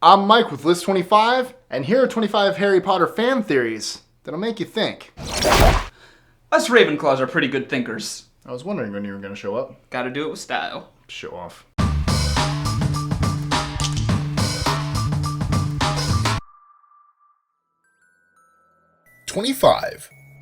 I'm Mike with List 25, and here are 25 Harry Potter fan theories that'll make you think. Us Ravenclaws are pretty good thinkers. I was wondering when you were going to show up. Gotta do it with style. Show off.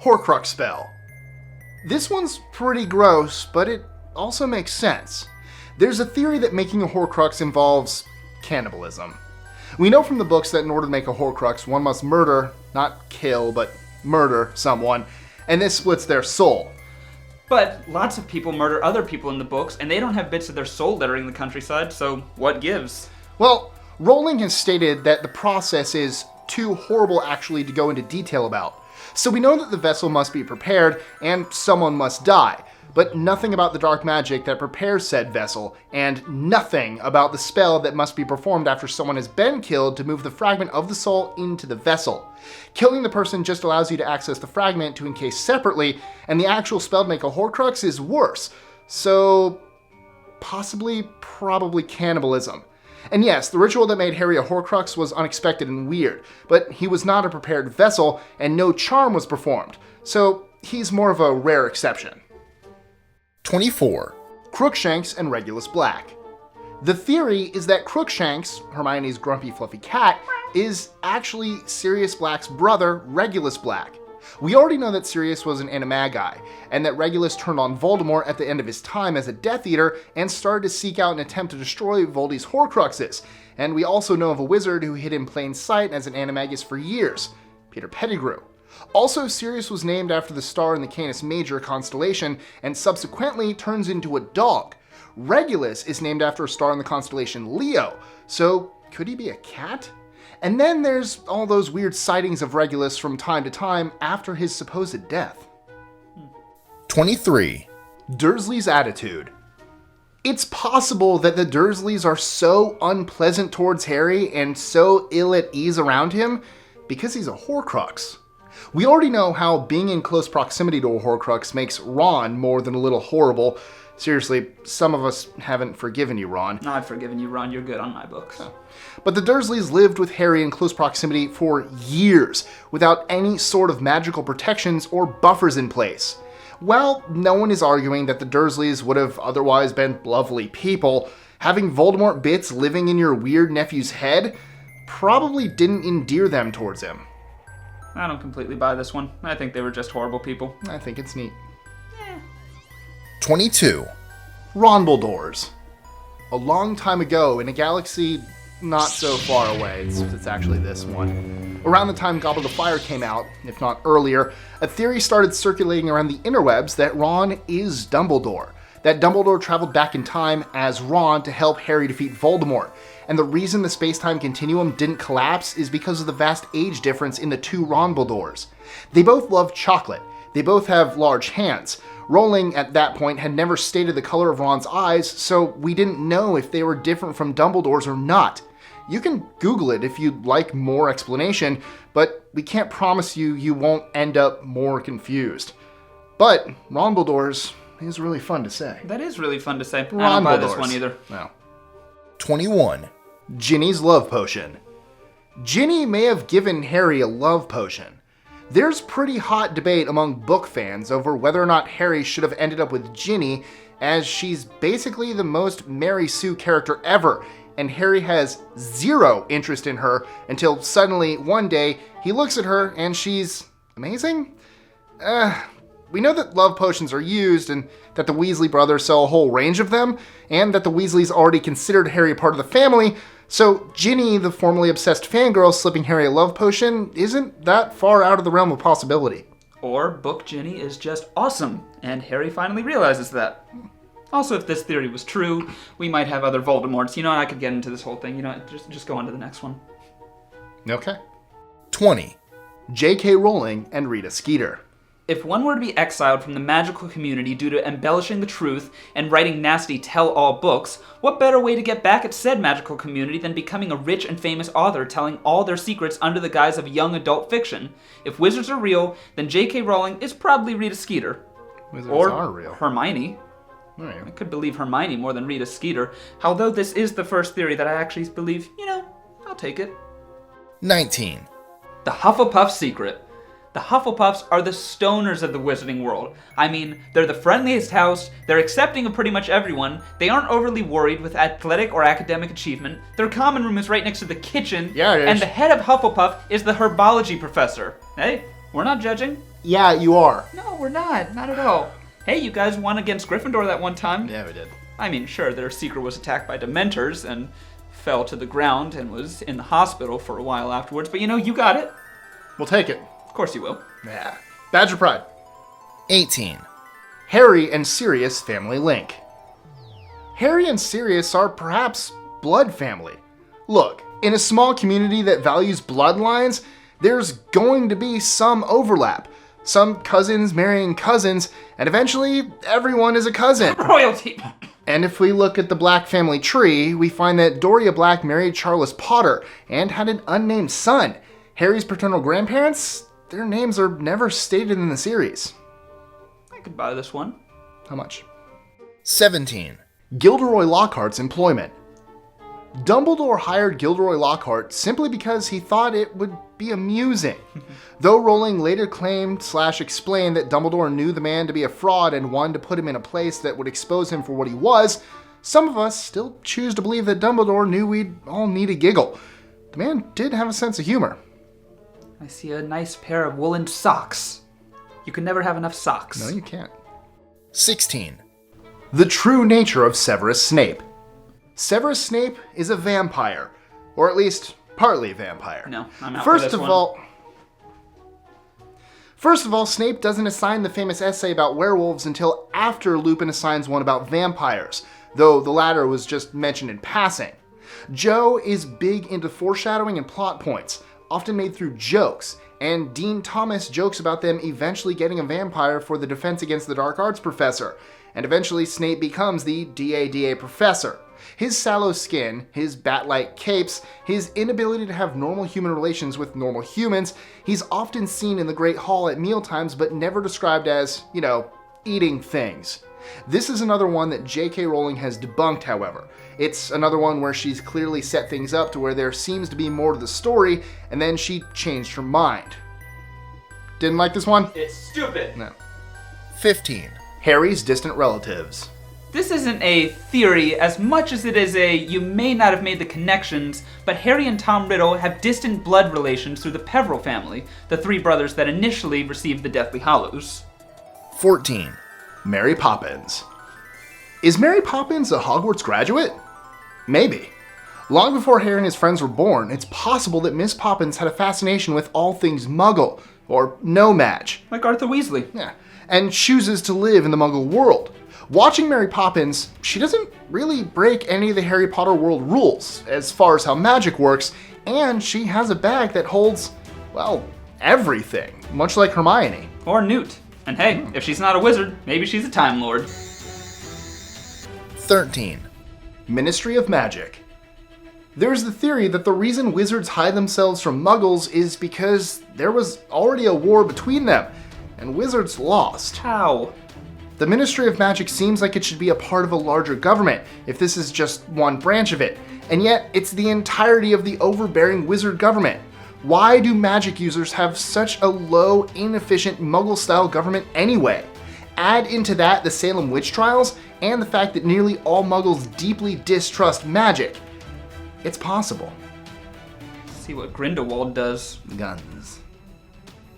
Horcrux Spell. This one's pretty gross, but it also makes sense. There's a theory that making a Horcrux involves cannibalism. We know from the books that in order to make a Horcrux, one must murder, not kill, but murder someone, and this splits their soul. But lots of people murder other people in the books, and they don't have bits of their soul littering the countryside, so what gives? Well, Rowling has stated that the process is too horrible actually to go into detail about. So we know that the vessel must be prepared, and someone must die, but nothing about the dark magic that prepares said vessel, and nothing about the spell that must be performed after someone has been killed to move the fragment of the soul into the vessel. Killing the person just allows you to access the fragment to encase separately, and the actual spell to make a Horcrux is worse. So, probably cannibalism. And yes, the ritual that made Harry a Horcrux was unexpected and weird, but he was not a prepared vessel, and no charm was performed, so he's more of a rare exception. 24. Crookshanks and Regulus Black. The theory is that Crookshanks, Hermione's grumpy fluffy cat, is actually Sirius Black's brother, Regulus Black. We already know that Sirius was an animagi, and that Regulus turned on Voldemort at the end of his time as a Death Eater and started to seek out and attempt to destroy Voldy's Horcruxes. And we also know of a wizard who hid in plain sight as an animagus for years, Peter Pettigrew. Also, Sirius was named after the star in the Canis Major constellation and subsequently turns into a dog. Regulus is named after a star in the constellation Leo, so could he be a cat? And then there's all those weird sightings of Regulus from time to time after his supposed death. 23. Dursleys Attitude. It's possible that the Dursleys are so unpleasant towards Harry and so ill at ease around him because he's a Horcrux. We already know how being in close proximity to a Horcrux makes Ron more than a little horrible. Seriously, some of us haven't forgiven you, Ron. No, I've forgiven you, Ron. You're good on my books. Oh. But the Dursleys lived with Harry in close proximity for years, without any sort of magical protections or buffers in place. While no one is arguing that the Dursleys would have otherwise been lovely people, having Voldemort bits living in your weird nephew's head probably didn't endear them towards him. I don't completely buy this one. I think they were just horrible people. I think it's neat. 22. Ronbledores. A long time ago, in a galaxy not so far away, it's actually this one, around the time Goblet of Fire came out, if not earlier, a theory started circulating around the interwebs that Ron is Dumbledore. That Dumbledore traveled back in time as Ron to help Harry defeat Voldemort. And the reason the space-time continuum didn't collapse is because of the vast age difference in the two Ronbledores. They both love chocolate. They both have large hands. Rowling, at that point, had never stated the color of Ron's eyes, so we didn't know if they were different from Dumbledore's or not. You can Google it if you'd like more explanation, but we can't promise you won't end up more confused. But Ronbledores is really fun to say. That is really fun to say. I don't buy this one either. No. 21. Ginny's love potion. Ginny may have given Harry a love potion. There's pretty hot debate among book fans over whether or not Harry should have ended up with Ginny, as she's basically the most Mary Sue character ever, and Harry has zero interest in her until suddenly one day he looks at her and she's amazing? We know that love potions are used, and that the Weasley brothers sell a whole range of them, and that the Weasleys already considered Harry part of the family, so Ginny, the formerly obsessed fangirl, slipping Harry a love potion isn't that far out of the realm of possibility. Or Book Ginny is just awesome, and Harry finally realizes that. Also, if this theory was true, we might have other Voldemorts. I could get into this whole thing. Just go on to the next one. Okay. 20. J.K. Rowling and Rita Skeeter. If one were to be exiled from the magical community due to embellishing the truth and writing nasty tell-all books, what better way to get back at said magical community than becoming a rich and famous author telling all their secrets under the guise of young adult fiction? If wizards are real, then J.K. Rowling is probably Rita Skeeter. Wizards or are real. Hermione. Right. I could believe Hermione more than Rita Skeeter, although this is the first theory that I actually believe, I'll take it. 19. The Hufflepuff Secret. The Hufflepuffs are the stoners of the wizarding world. I mean, they're the friendliest house, they're accepting of pretty much everyone, they aren't overly worried with athletic or academic achievement, their common room is right next to the kitchen, Yeah, it is. and the head of Hufflepuff is the herbology professor. Hey, we're not judging. Yeah, you are. No, we're not at all. Hey, you guys won against Gryffindor that one time. Yeah, we did. I mean, sure, their secret was attacked by Dementors and fell to the ground and was in the hospital for a while afterwards, but you got it. We'll take it. Of course you will. Yeah. Badge of Pride. 18. Harry and Sirius family link. Harry and Sirius are perhaps blood family. Look, in a small community that values bloodlines, there's going to be some overlap. Some cousins marrying cousins, and eventually everyone is a cousin. Royalty. And if we look at the Black family tree, we find that Doria Black married Charles Potter and had an unnamed son. Harry's paternal grandparents, their names are never stated in the series. I could buy this one. How much? 17. Gilderoy Lockhart's employment. Dumbledore hired Gilderoy Lockhart simply because he thought it would be amusing. Though Rowling later claimed/explained that Dumbledore knew the man to be a fraud and wanted to put him in a place that would expose him for what he was, some of us still choose to believe that Dumbledore knew we'd all need a giggle. The man did have a sense of humor. I see a nice pair of woolen socks. You can never have enough socks. No, you can't. 16. The true nature of Severus Snape. Severus Snape is a vampire, or at least partly vampire. No, I'm out for this one. First of all, Snape doesn't assign the famous essay about werewolves until after Lupin assigns one about vampires, though the latter was just mentioned in passing. Joe is big into foreshadowing and plot points, often made through jokes, and Dean Thomas jokes about them eventually getting a vampire for the defense against the dark arts professor, and eventually Snape becomes the DADA professor. His sallow skin, his bat-like capes, his inability to have normal human relations with normal humans, he's often seen in the Great Hall at mealtimes but never described as, eating things. This is another one that J.K. Rowling has debunked, however. It's another one where she's clearly set things up to where there seems to be more to the story, and then she changed her mind. Didn't like this one? It's stupid. No. 15. Harry's distant relatives. This isn't a theory as much as it is a you may not have made the connections, but Harry and Tom Riddle have distant blood relations through the Peveril family, the three brothers that initially received the Deathly Hallows. 14. Mary Poppins. Is Mary Poppins a Hogwarts graduate? Maybe. Long before Harry and his friends were born, it's possible that Miss Poppins had a fascination with all things Muggle, or no match. Like Arthur Weasley. Yeah, and chooses to live in the Muggle world. Watching Mary Poppins, she doesn't really break any of the Harry Potter world rules as far as how magic works, and she has a bag that holds, well, everything, much like Hermione. Or Newt. And hey, if she's not a wizard, maybe she's a Time Lord. 13. Ministry of Magic. There's the theory that the reason wizards hide themselves from Muggles is because there was already a war between them, and wizards lost. How? The Ministry of Magic seems like it should be a part of a larger government, if this is just one branch of it, and yet it's the entirety of the overbearing wizard government. Why do magic users have such a low, inefficient, Muggle-style government anyway? Add into that the Salem witch trials, and the fact that nearly all Muggles deeply distrust magic. It's possible. See what Grindelwald does. Guns.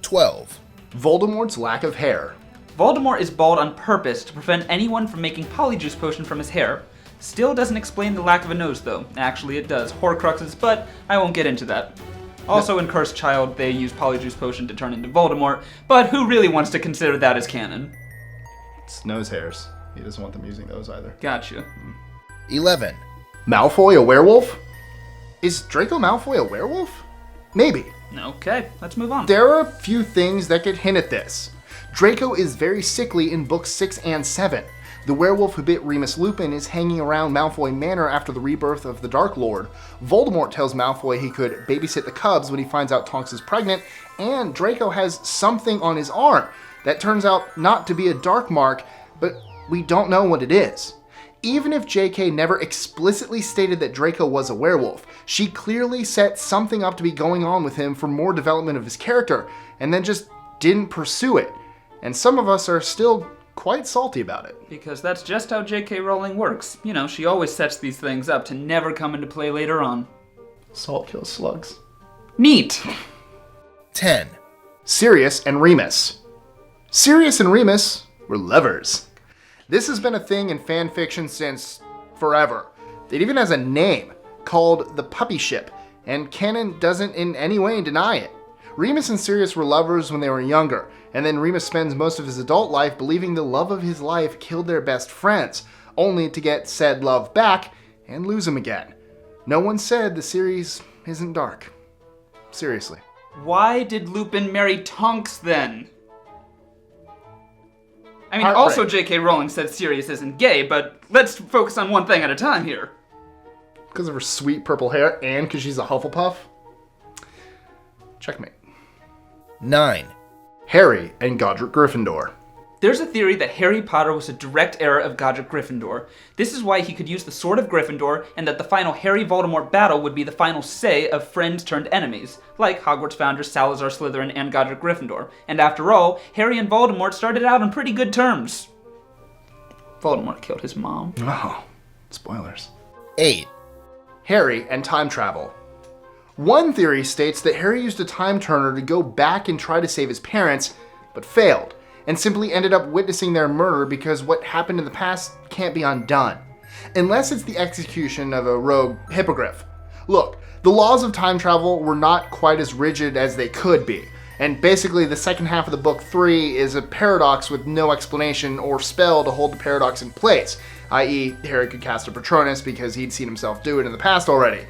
12. Voldemort's lack of hair. Voldemort is bald on purpose to prevent anyone from making Polyjuice Potion from his hair. Still doesn't explain the lack of a nose, though. Actually, it does. Horcruxes, but I won't get into that. Also, in Cursed Child, they use Polyjuice Potion to turn into Voldemort, but who really wants to consider that as canon? It's nose hairs. He doesn't want them using those either. Gotcha. 11. Malfoy a werewolf? Is Draco Malfoy a werewolf? Maybe. Okay, let's move on. There are a few things that could hint at this. Draco is very sickly in books 6 and 7. The werewolf who bit Remus Lupin is hanging around Malfoy Manor after the rebirth of the Dark Lord. Voldemort tells Malfoy he could babysit the cubs when he finds out Tonks is pregnant, and Draco has something on his arm that turns out not to be a dark mark, but we don't know what it is. Even if JK never explicitly stated that Draco was a werewolf, she clearly set something up to be going on with him for more development of his character, and then just didn't pursue it. And some of us are still quite salty about it. Because that's just how J.K. Rowling works. You know, she always sets these things up to never come into play later on. Salt kills slugs. Neat! 10, Sirius and Remus. Sirius and Remus were lovers. This has been a thing in fan fiction since forever. It even has a name, called the Puppy Ship, and canon doesn't in any way deny it. Remus and Sirius were lovers when they were younger, and then Remus spends most of his adult life believing the love of his life killed their best friends, only to get said love back and lose him again. No one said the series isn't dark. Seriously. Why did Lupin marry Tonks then? I mean, Heartbreak. also J.K. Rowling said Sirius isn't gay, but let's focus on one thing at a time here. Because of her sweet purple hair and because she's a Hufflepuff? Checkmate. 9, Harry and Godric Gryffindor. There's a theory that Harry Potter was a direct heir of Godric Gryffindor. This is why he could use the Sword of Gryffindor, and that the final Harry-Voldemort battle would be the final say of friends turned enemies, like Hogwarts founders Salazar Slytherin and Godric Gryffindor. And after all, Harry and Voldemort started out on pretty good terms. Voldemort killed his mom. Oh, spoilers. 8, Harry and time travel. One theory states that Harry used a time turner to go back and try to save his parents, but failed, and simply ended up witnessing their murder because what happened in the past can't be undone. Unless it's the execution of a rogue hippogriff. Look, the laws of time travel were not quite as rigid as they could be, and basically the second half of the book 3 is a paradox with no explanation or spell to hold the paradox in place, i.e. Harry could cast a Patronus because he'd seen himself do it in the past already.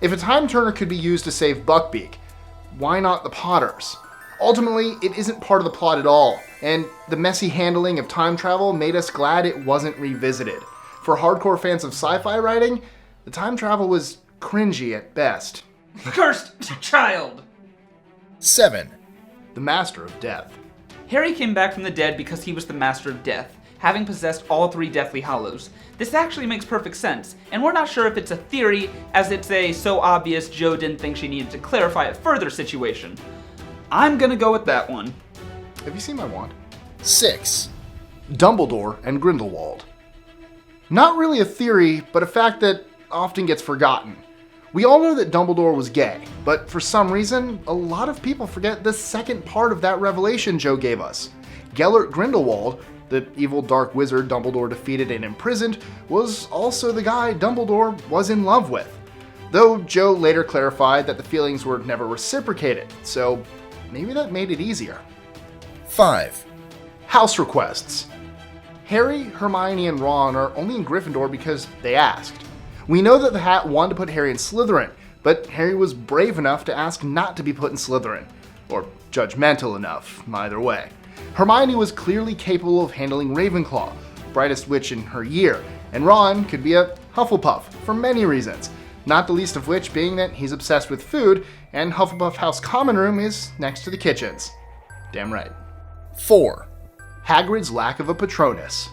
If a time turner could be used to save Buckbeak, why not the Potters? Ultimately, it isn't part of the plot at all, and the messy handling of time travel made us glad it wasn't revisited. For hardcore fans of sci-fi writing, the time travel was cringy at best. Cursed child! 7, The Master of Death. Harry came back from the dead because he was the Master of Death, having possessed all 3 Deathly Hallows. This actually makes perfect sense, and we're not sure if it's a theory, as it's a so obvious Jo didn't think she needed to clarify it further situation. I'm gonna go with that one. Have you seen my wand? 6, Dumbledore and Grindelwald. Not really a theory, but a fact that often gets forgotten. We all know that Dumbledore was gay, but for some reason, a lot of people forget the second part of that revelation Jo gave us. Gellert Grindelwald, the evil dark wizard Dumbledore defeated and imprisoned, was also the guy Dumbledore was in love with. Though Jo later clarified that the feelings were never reciprocated, so maybe that made it easier. 5, House requests. Harry, Hermione, and Ron are only in Gryffindor because they asked. We know that the Hat wanted to put Harry in Slytherin, but Harry was brave enough to ask not to be put in Slytherin. Or judgmental enough, either way. Hermione was clearly capable of handling Ravenclaw, brightest witch in her year, and Ron could be a Hufflepuff for many reasons, not the least of which being that he's obsessed with food, and Hufflepuff House common room is next to the kitchens. Damn right. 4, Hagrid's lack of a Patronus.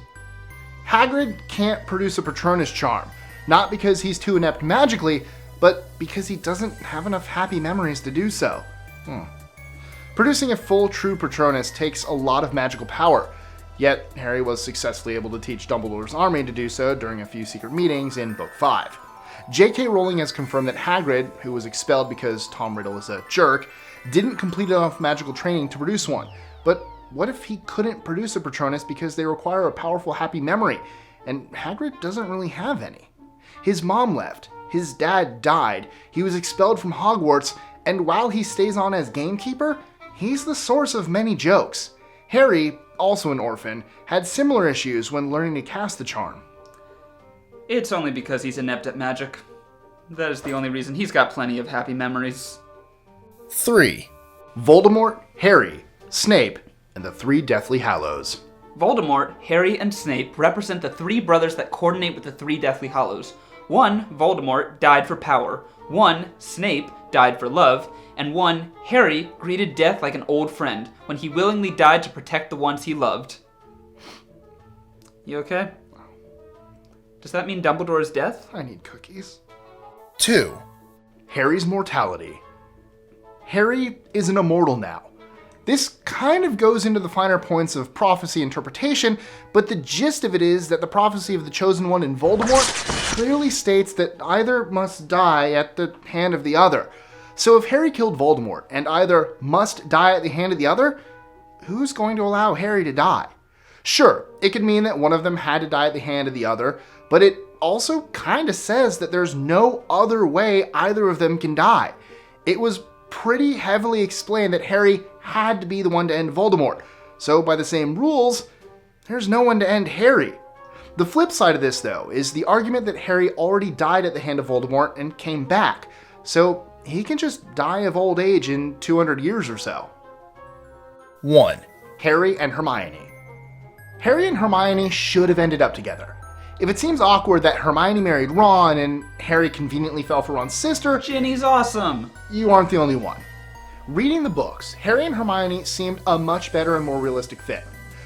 Hagrid can't produce a Patronus charm, not because he's too inept magically, but because he doesn't have enough happy memories to do so. Producing a full true Patronus takes a lot of magical power, yet Harry was successfully able to teach Dumbledore's army to do so during a few secret meetings in Book 5. J.K. Rowling has confirmed that Hagrid, who was expelled because Tom Riddle is a jerk, didn't complete enough magical training to produce one. But what if he couldn't produce a Patronus because they require a powerful happy memory, and Hagrid doesn't really have any? His mom left, his dad died, he was expelled from Hogwarts, and while he stays on as gamekeeper, he's the source of many jokes. Harry, also an orphan, had similar issues when learning to cast the charm. It's only because he's inept at magic. That is the only reason. He's got plenty of happy memories. 3, Voldemort, Harry, Snape, and the 3 Deathly Hallows. Voldemort, Harry, and Snape represent the 3 brothers that coordinate with the 3 Deathly Hallows. 1, Voldemort, died for power. 1, Snape, died for love. And 1, Harry, greeted death like an old friend when he willingly died to protect the ones he loved. You okay? Does that mean Dumbledore's death? I need cookies. 2. Harry's mortality. Harry is an immortal now. This kind of goes into the finer points of prophecy interpretation, but the gist of it is that the prophecy of the Chosen One in Voldemort clearly states that either must die at the hand of the other. So if Harry killed Voldemort and either must die at the hand of the other, who's going to allow Harry to die? Sure, it could mean that one of them had to die at the hand of the other, but it also kind of says that there's no other way either of them can die. It was pretty heavily explained that Harry had to be the one to end Voldemort. So by the same rules, there's no one to end Harry. The flip side of this, though, is the argument that Harry already died at the hand of Voldemort and came back. So he can just die of old age in 200 years or so. 1. Harry and Hermione. Harry and Hermione should have ended up together. If it seems awkward that Hermione married Ron and Harry conveniently fell for Ron's sister, Ginny's awesome! you aren't the only one. Reading the books, Harry and Hermione seemed a much better and more realistic fit.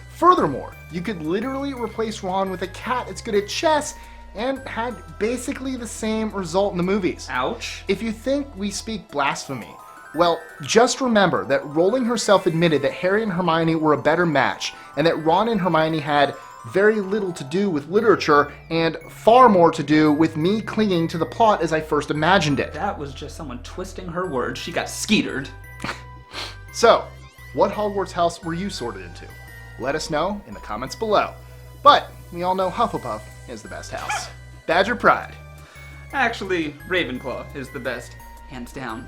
Furthermore, you could literally replace Ron with a cat that's good at chess and had basically the same result in the movies. Ouch. If you think we speak blasphemy, well, just remember that Rowling herself admitted that Harry and Hermione were a better match, and that Ron and Hermione had very little to do with literature and far more to do with me clinging to the plot as I first imagined it. That was just someone twisting her words. She got skeetered. So, what Hogwarts house were you sorted into? Let us know in the comments below. But we all know Hufflepuff is the best house. Badger pride. Actually, Ravenclaw is the best. Hands down.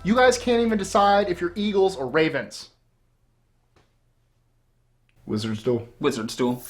You guys can't even decide if you're Eagles or Ravens. Wizard's duel. Wizard's duel.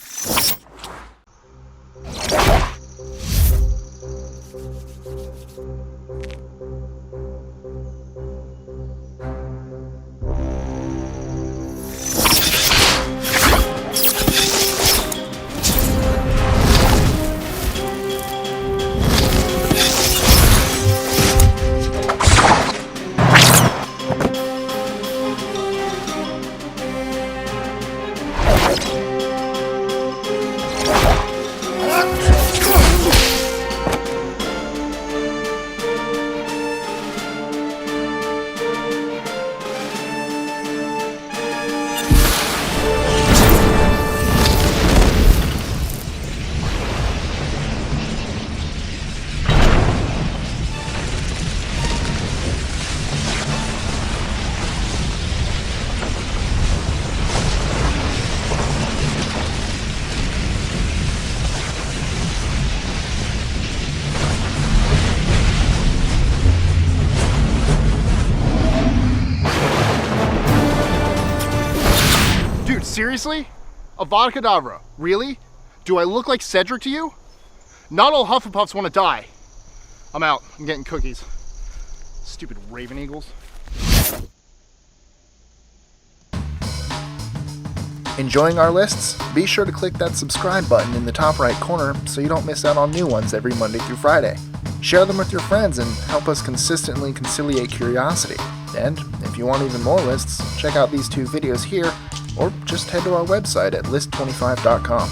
Seriously? Avada Kedavra, really? Do I look like Cedric to you? Not all Hufflepuffs want to die. I'm out. I'm getting cookies. Stupid Raven Eagles. Enjoying our lists? Be sure to click that subscribe button in the top right corner so you don't miss out on new ones every Monday through Friday. Share them with your friends and help us consistently conciliate curiosity. And if you want even more lists, check out these 2 videos here, or just head to our website at list25.com.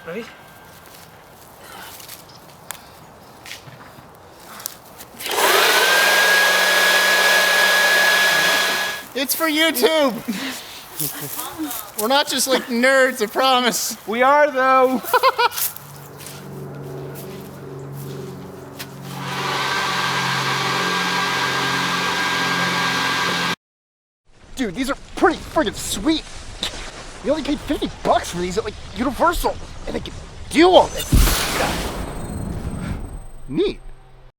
Right? It's for YouTube! We're not just like nerds, I promise. We are, though. Dude, these are pretty friggin' sweet. We only paid $50 for these at like Universal, and they can do all this. Neat.